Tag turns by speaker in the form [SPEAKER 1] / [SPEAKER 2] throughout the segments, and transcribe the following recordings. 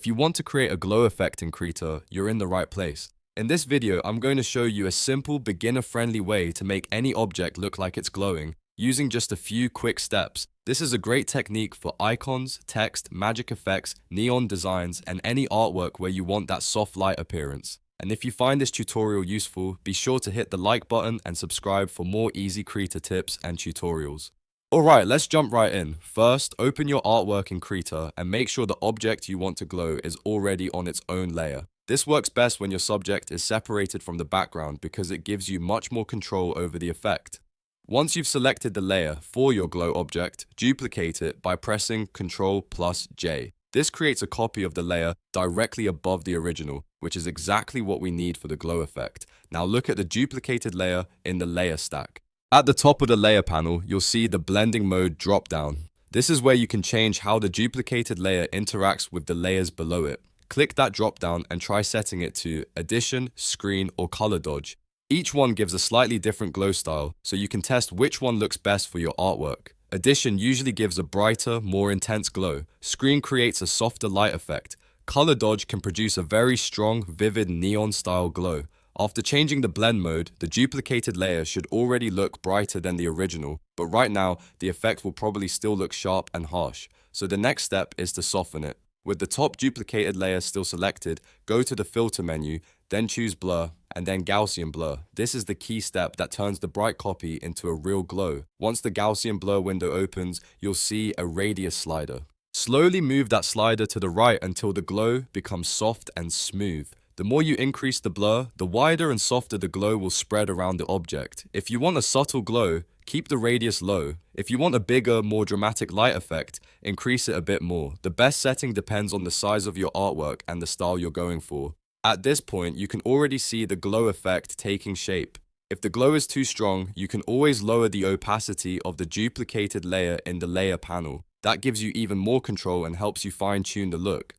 [SPEAKER 1] you want to create a glow effect in Krita, you're in the right place. In this video, I'm going to show you a simple, beginner-friendly way to make any object look like it's glowing, using just a few quick steps. This is a great technique for icons, text, magic effects, neon designs, and any artwork where you want that soft light appearance. And if you find this tutorial useful, be sure to hit the like button and subscribe for more easy Krita tips and tutorials. Alright, let's jump right in. First, open your artwork in Krita and make sure the object you want to glow is already on its own layer. This works best when your subject is separated from the background because it gives you much more control over the effect. Once you've selected the layer for your glow object, duplicate it by pressing Ctrl+J. This creates a copy of the layer directly above the original, which is exactly what we need for the glow effect. Now look at the duplicated layer in the layer stack. At the top of the layer panel, you'll see the blending mode drop down. This is where you can change how the duplicated layer interacts with the layers below it. Click that drop down and try setting it to Addition, Screen, or Color Dodge. Each one gives a slightly different glow style, so you can test which one looks best for your artwork. Addition usually gives a brighter, more intense glow. Screen creates a softer light effect. Color Dodge can produce a very strong, vivid neon-style glow. After changing the blend mode, the duplicated layer should already look brighter than the original, but right now, the effect will probably still look sharp and harsh. So the next step is to soften it. With the top duplicated layer still selected, go to the filter menu, then choose blur, and then Gaussian blur. This is the key step that turns the bright copy into a real glow. Once the Gaussian blur window opens, you'll see a radius slider. Slowly move that slider to the right until the glow becomes soft and smooth. The more you increase the blur, the wider and softer the glow will spread around the object. If you want a subtle glow, keep the radius low. If you want a bigger, more dramatic light effect, increase it a bit more. The best setting depends on the size of your artwork and the style you're going for. At this point, you can already see the glow effect taking shape. If the glow is too strong, you can always lower the opacity of the duplicated layer in the layer panel. That gives you even more control and helps you fine-tune the look.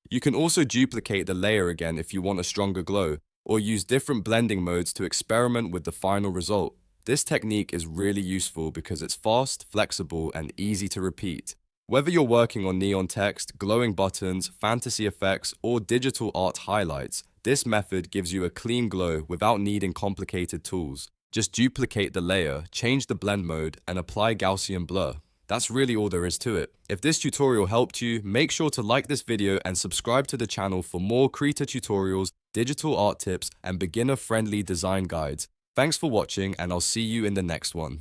[SPEAKER 1] You can also duplicate the layer again if you want a stronger glow, or use different blending modes to experiment with the final result. This technique is really useful because it's fast, flexible, and easy to repeat. Whether you're working on neon text, glowing buttons, fantasy effects, or digital art highlights, this method gives you a clean glow without needing complicated tools. Just duplicate the layer, change the blend mode, and apply Gaussian blur. That's really all there is to it. If this tutorial helped you, make sure to like this video and subscribe to the channel for more Krita tutorials, digital art tips, and beginner-friendly design guides. Thanks for watching, and I'll see you in the next one.